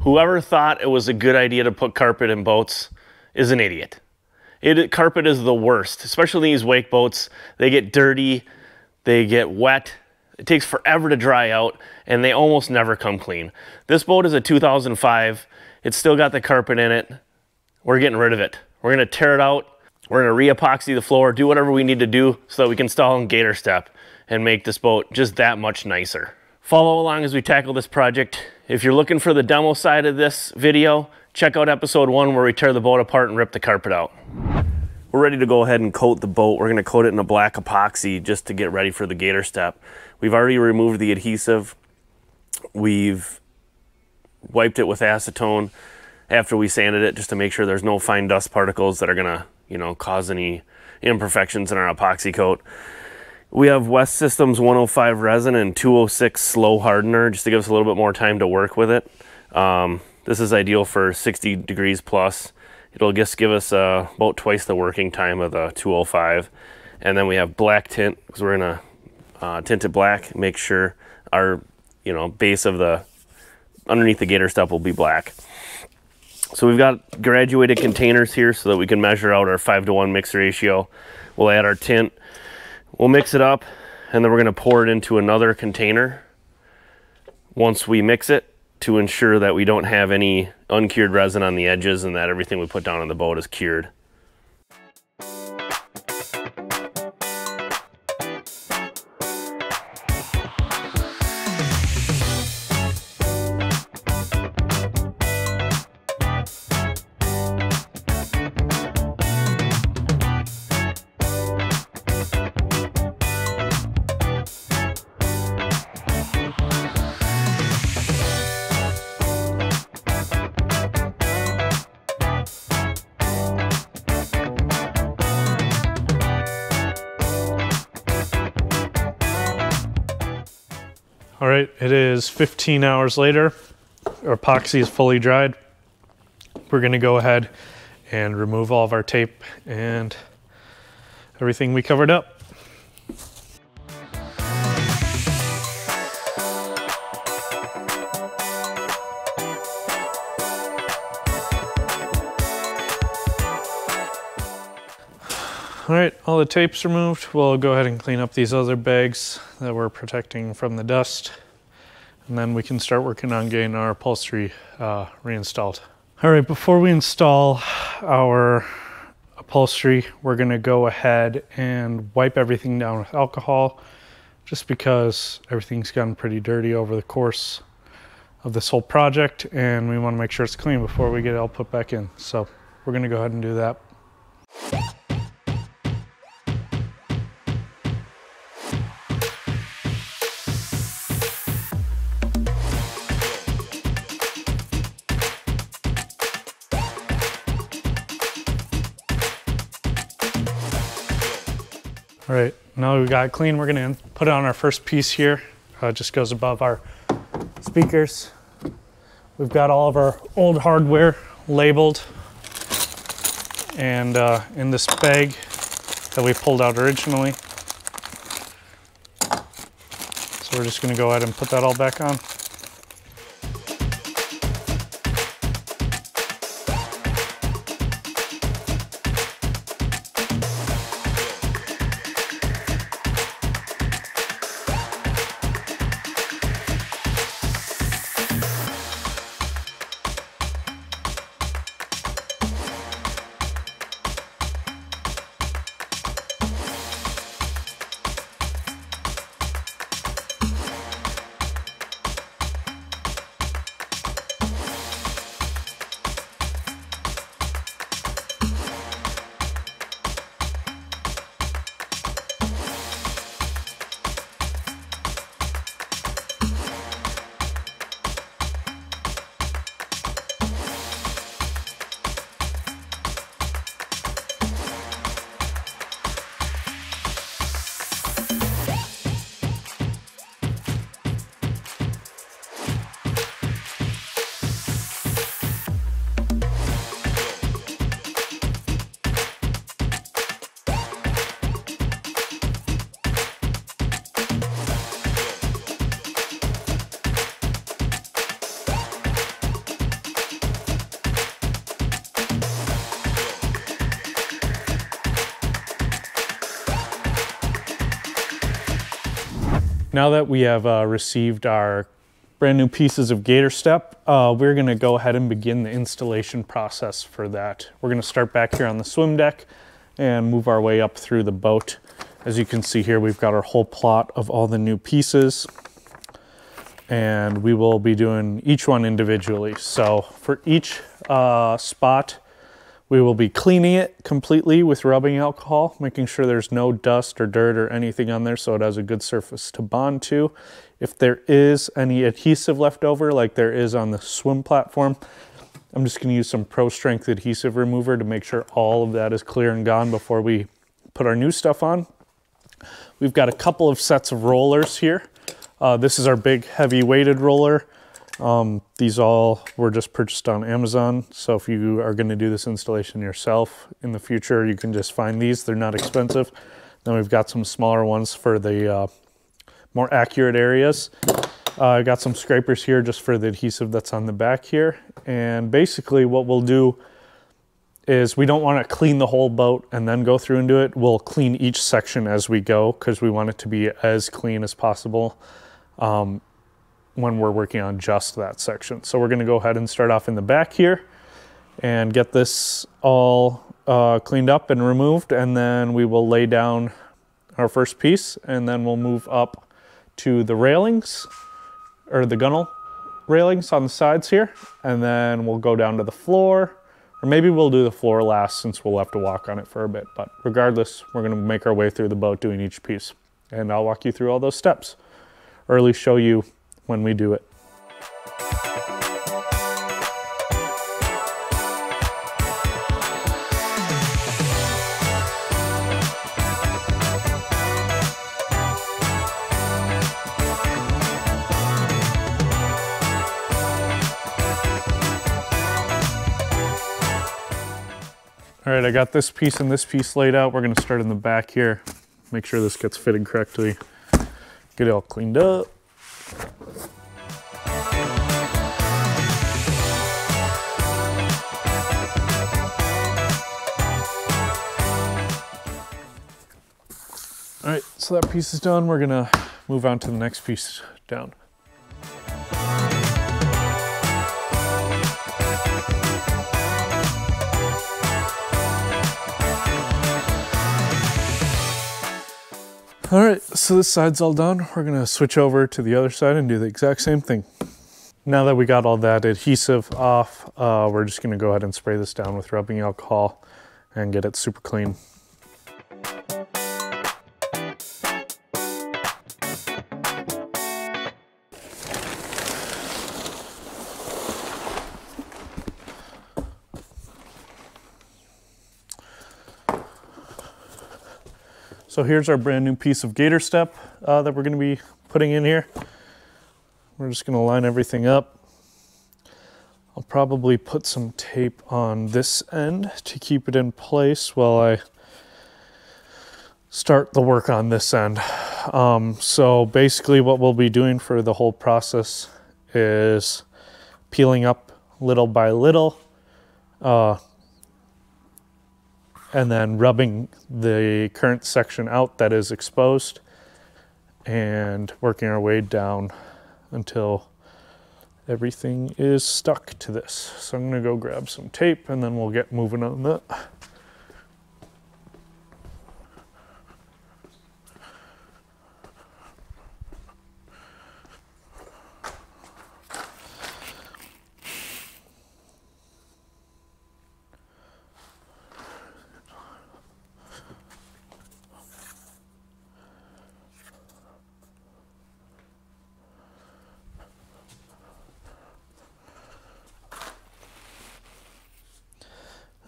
Whoever thought it was a good idea to put carpet in boats is an idiot. Carpet is the worst, especially these wake boats. They get dirty, they get wet. It takes forever to dry out, and they almost never come clean. This boat is a 2005. It's still got the carpet in it. We're getting rid of it. We're gonna tear it out. We're gonna re-epoxy the floor, do whatever we need to do so that we can install in Gatorstep and make this boat just that much nicer. Follow along as we tackle this project. If you're looking for the demo side of this video, check out episode 1 where we tear the boat apart and rip the carpet out. We're ready to go ahead and coat the boat. We're gonna coat it in a black epoxy just to get ready for the Gatorstep. We've already removed the adhesive. We've wiped it with acetone after we sanded it just to make sure there's no fine dust particles that are gonna, cause any imperfections in our epoxy coat. We have West Systems 105 resin and 206 slow hardener just to give us a little bit more time to work with it. This is ideal for 60 degrees plus. It'll just give us about twice the working time of the 205. And then we have black tint because we're gonna tint it black, make sure our base of the underneath the Gatorstep will be black. So we've got graduated containers here so that we can measure out our 5:1 mix ratio. We'll add our tint. We'll mix it up, and then we're gonna pour it into another container once we mix it to ensure that we don't have any uncured resin on the edges and that everything we put down on the boat is cured. All right, it is 15 hours later. Our epoxy is fully dried. We're gonna go ahead and remove all of our tape and everything we covered up. All right, all the tape's removed. We'll go ahead and clean up these other bags that we're protecting from the dust. And then we can start working on getting our upholstery reinstalled. All right, before we install our upholstery, we're gonna go ahead and wipe everything down with alcohol, just because everything's gotten pretty dirty over the course of this whole project, and we wanna make sure it's clean before we get it all put back in. So we're gonna go ahead and do that. All right, now we got it clean, we're gonna put on our first piece here. It just goes above our speakers. We've got all of our old hardware labeled and in this bag that we pulled out originally. So we're just gonna go ahead and put that all back on. Now that we have received our brand new pieces of Gatorstep, we're gonna go ahead and begin the installation process for that. We're gonna start back here on the swim deck and move our way up through the boat. As you can see here, we've got our whole plot of all the new pieces, and we will be doing each one individually. So for each spot, we will be cleaning it completely with rubbing alcohol, making sure there's no dust or dirt or anything on there so it has a good surface to bond to. If there is any adhesive left over, like there is on the swim platform, I'm just gonna use some Pro Strength adhesive remover to make sure all of that is clear and gone before we put our new stuff on. We've got a couple of sets of rollers here. This is our big heavy weighted roller. These all were just purchased on Amazon. So if you are gonna do this installation yourself in the future, you can just find these. They're not expensive. Then we've got some smaller ones for the more accurate areas. I got some scrapers here just for the adhesive that's on the back here. And basically what we'll do is we don't want to clean the whole boat and then go through and do it. We'll clean each section as we go because we want it to be as clean as possible when we're working on just that section. So we're going to go ahead and start off in the back here and get this all cleaned up and removed, and then we will lay down our first piece, and then we'll move up to the railings, or the gunnel railings on the sides here, and then we'll go down to the floor, or maybe we'll do the floor last since we'll have to walk on it for a bit. But regardless, we're gonna make our way through the boat doing each piece, and I'll walk you through all those steps, or at least show you when we do it. All right, I got this piece and this piece laid out. We're gonna start in the back here. Make sure this gets fitted correctly. Get it all cleaned up. All right, so that piece is done. We're gonna move on to the next piece down. All right, so this side's all done. We're gonna switch over to the other side and do the exact same thing. Now that we got all that adhesive off, we're just gonna go ahead and spray this down with rubbing alcohol and get it super clean. So here's our brand new piece of Gatorstep that we're gonna be putting in here. We're just gonna line everything up. I'll probably put some tape on this end to keep it in place while I start the work on this end. So basically what we'll be doing for the whole process is peeling up little by little, and then rubbing the current section out that is exposed and working our way down until everything is stuck to this. So I'm gonna go grab some tape and then we'll get moving on that.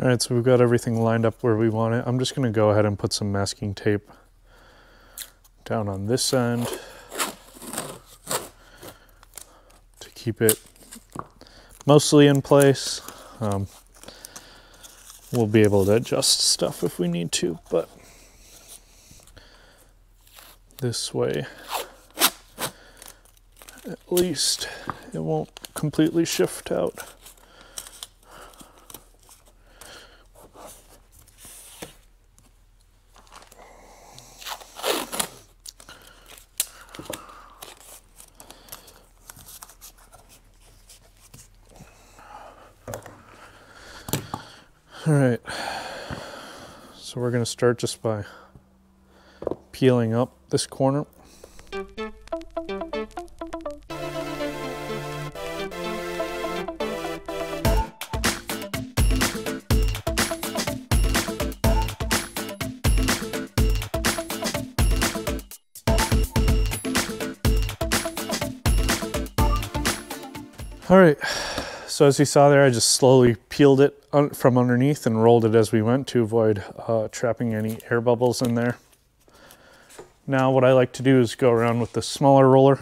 All right, so we've got everything lined up where we want it. I'm just gonna go ahead and put some masking tape down on this end to keep it mostly in place. We'll be able to adjust stuff if we need to, but this way, at least it won't completely shift out. All right, so we're gonna start just by peeling up this corner. All right, so as you saw there, I just slowly peeled it from underneath and rolled it as we went to avoid trapping any air bubbles in there. Now what I like to do is go around with the smaller roller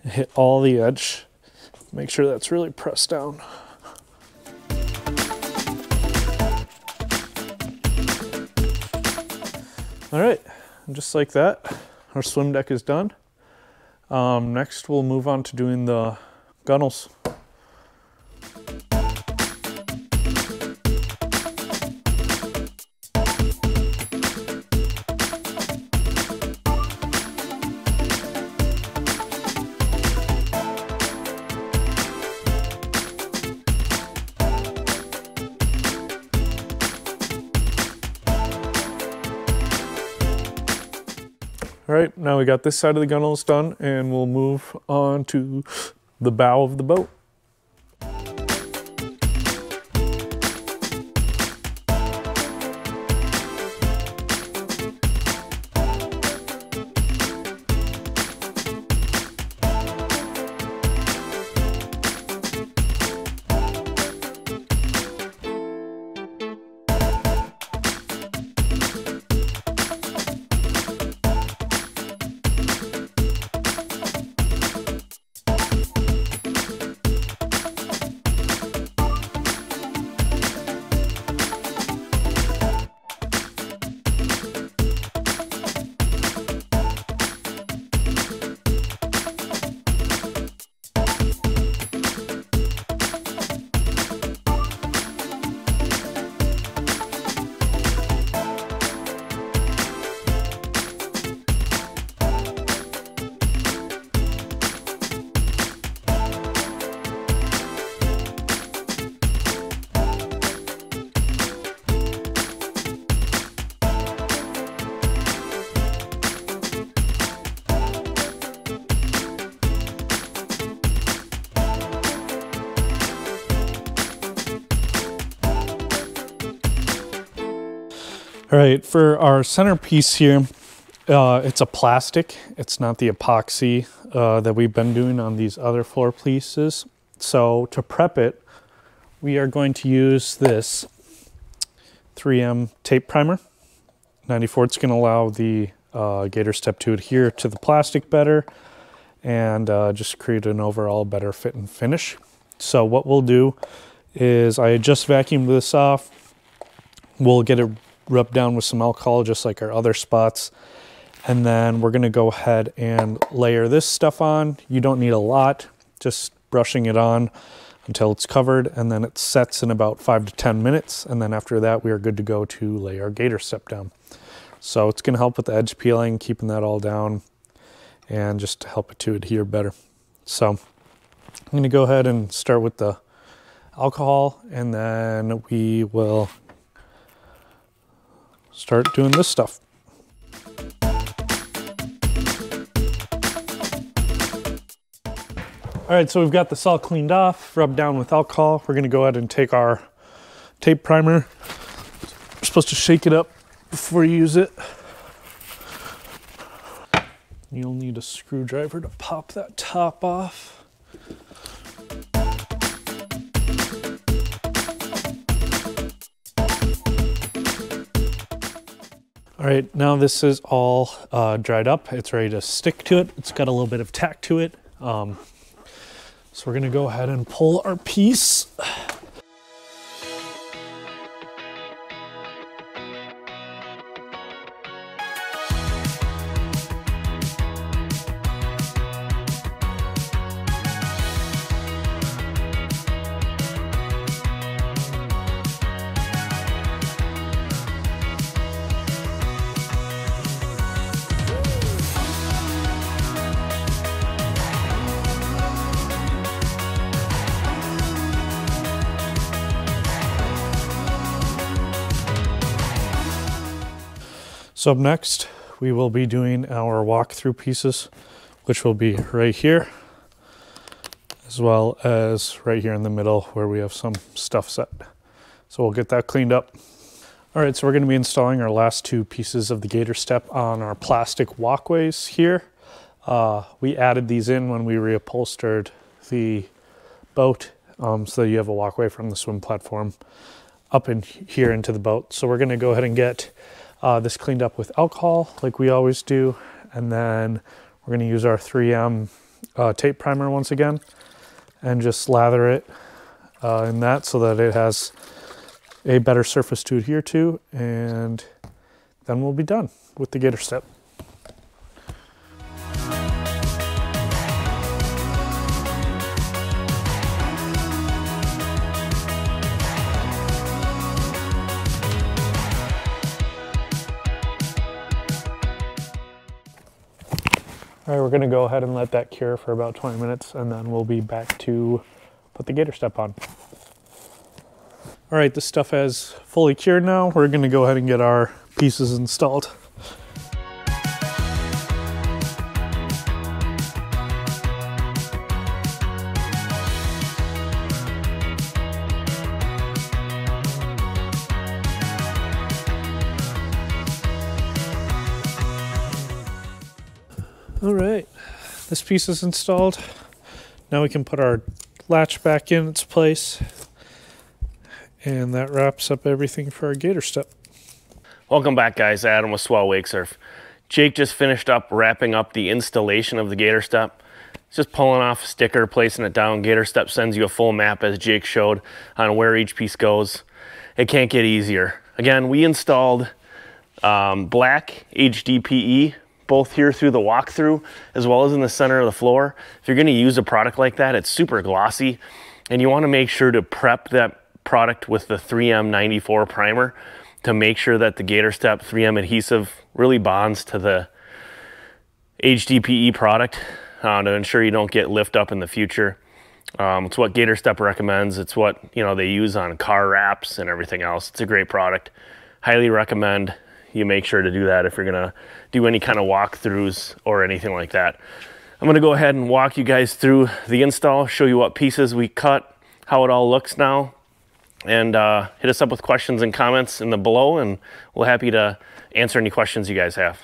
and hit all the edge. Make sure that's really pressed down. All right, and just like that, our swim deck is done. Next we'll move on to doing the gunnels. All right, now we got this side of the gunnels done, and we'll move on to the bow of the boat. All right, for our centerpiece here, it's a plastic. It's not the epoxy that we've been doing on these other floor pieces. So to prep it, we are going to use this 3M tape primer. 94, it's going to allow the Gatorstep to adhere to the plastic better and just create an overall better fit and finish. So what we'll do is I just vacuumed this off. We'll get it rubbed down with some alcohol just like our other spots. And then we're going to go ahead and layer this stuff on. You don't need a lot, just brushing it on until it's covered, and then it sets in about 5 to 10 minutes. And then after that, we are good to go to lay our Gatorstep down. So it's going to help with the edge peeling, keeping that all down, and just to help it to adhere better. So I'm going to go ahead and start with the alcohol, and then we will start doing this stuff. All right, so we've got this all cleaned off, rubbed down with alcohol. We're gonna go ahead and take our tape primer. We're supposed to shake it up before you use it. You'll need a screwdriver to pop that top off. All right, now this is all dried up. It's ready to stick to it. It's got a little bit of tack to it. So we're gonna go ahead and pull our piece. So up next, we will be doing our walkthrough pieces, which will be right here, as well as right here in the middle where we have some stuff set. So we'll get that cleaned up. All right, so we're going to be installing our last two pieces of the Gatorstep on our plastic walkways here. We added these in when we reupholstered the boat, so that you have a walkway from the swim platform up in here into the boat. So we're going to go ahead and get this cleaned up with alcohol like we always do, and then we're going to use our 3M tape primer once again and just lather it in that so that it has a better surface to adhere to, and then we'll be done with the Gatorstep. All right, we're going to go ahead and let that cure for about 20 minutes, and then we'll be back to put the Gatorstep on. All right, this stuff has fully cured now. We're going to go ahead and get our pieces installed. All right, this piece is installed. Now we can put our latch back in its place, and that wraps up everything for our Gatorstep. Welcome back, guys. Adam with Wakesurf. Jake just finished up wrapping up the installation of the Gatorstep. It's just pulling off a sticker, placing it down. Gatorstep sends you a full map, as Jake showed, on where each piece goes. It can't get easier. Again, we installed black HDPE, both here through the walkthrough as well as in the center of the floor. If you're going to use a product like that, it's super glossy, and you want to make sure to prep that product with the 3M 94 primer to make sure that the Gatorstep 3M adhesive really bonds to the HDPE product to ensure you don't get lift up in the future. It's what Gatorstep recommends. It's what they use on car wraps and everything else. It's a great product. Highly recommend you make sure to do that if you're gonna do any kind of walkthroughs or anything like that. I'm gonna go ahead and walk you guys through the install, show you what pieces we cut, how it all looks now, and hit us up with questions and comments in the below, and we're happy to answer any questions you guys have.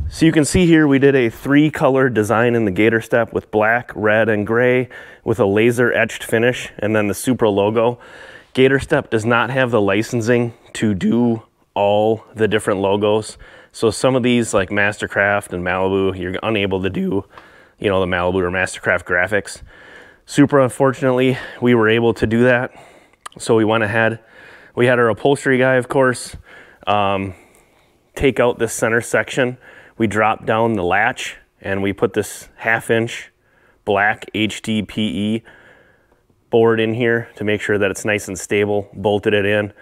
So you can see here we did a 3-color design in the Gatorstep with black, red, and gray with a laser etched finish, and then the Supra logo. Gatorstep does not have the licensing to do all the different logos, so some of these like Mastercraft and Malibu, you're unable to do the Malibu or Mastercraft graphics. Supra, unfortunately, we were able to do that, so we went ahead. We had our upholstery guy, of course, take out this center section. We dropped down the latch and we put this 1/2-inch black HDPE board in here to make sure that it's nice and stable, bolted it in,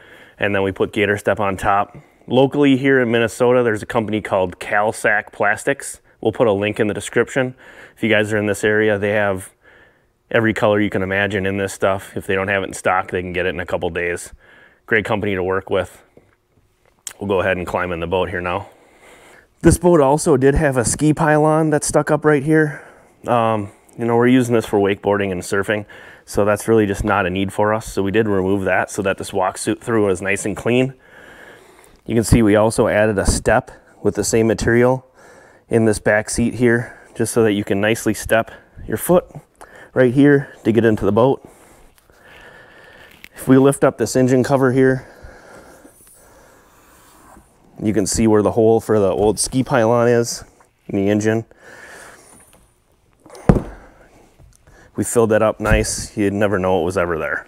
and then we put Gatorstep on top. Locally here in Minnesota, there's a company called Calsac Plastics. We'll put a link in the description. If you guys are in this area, they have every color you can imagine in this stuff. If they don't have it in stock, they can get it in a couple days. Great company to work with. We'll go ahead and climb in the boat here now. This boat also did have a ski pylon that's stuck up right here. We're using this for wakeboarding and surfing, so that's really just not a need for us. So we did remove that so that this walk through is nice and clean. You can see we also added a step with the same material in this back seat here, just so that you can nicely step your foot right here to get into the boat. If we lift up this engine cover here, you can see where the hole for the old ski pylon is in the engine. We filled that up nice. You'd never know it was ever there.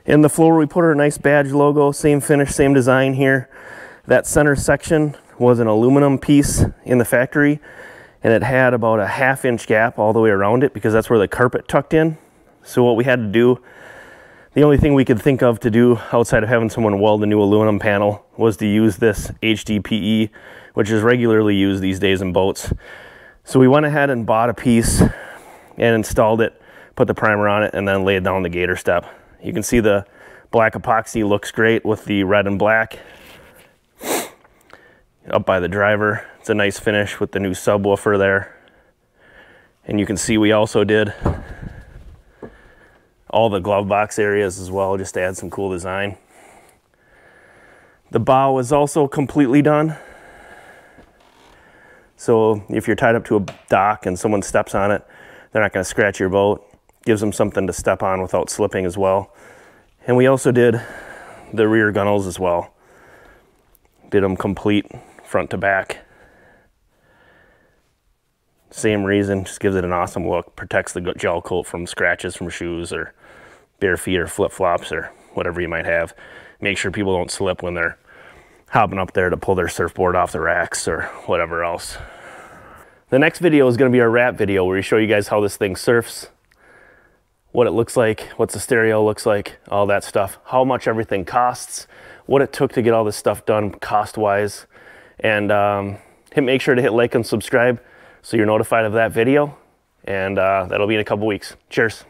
In the floor, we put our nice badge logo, same finish, same design here. That center section was an aluminum piece in the factory, and it had about a 1/2-inch gap all the way around it because that's where the carpet tucked in. So what we had to do, the only thing we could think of to do outside of having someone weld a new aluminum panel was to use this HDPE, which is regularly used these days in boats. So we went ahead and bought a piece and installed it, put the primer on it, and then laid down the Gatorstep. You can see the black epoxy looks great with the red and black. up by the driver. It's a nice finish with the new subwoofer there. And you can see we also did all the glove box areas as well, just to add some cool design. The bow is also completely done. So if you're tied up to a dock and someone steps on it, they're not going to scratch your boat. Gives them something to step on without slipping as well. And we also did the rear gunnels as well. Did them complete front to back. Same reason, just gives it an awesome look. Protects the gel coat from scratches from shoes or bare feet or flip-flops or whatever you might have. Make sure people don't slip when they're hopping up there to pull their surfboard off the racks or whatever else. The next video is going to be our wrap video where we show you guys how this thing surfs, what it looks like, what the stereo looks like, all that stuff, how much everything costs, what it took to get all this stuff done cost-wise, and make sure to hit like and subscribe so you're notified of that video, and that'll be in a couple weeks. Cheers.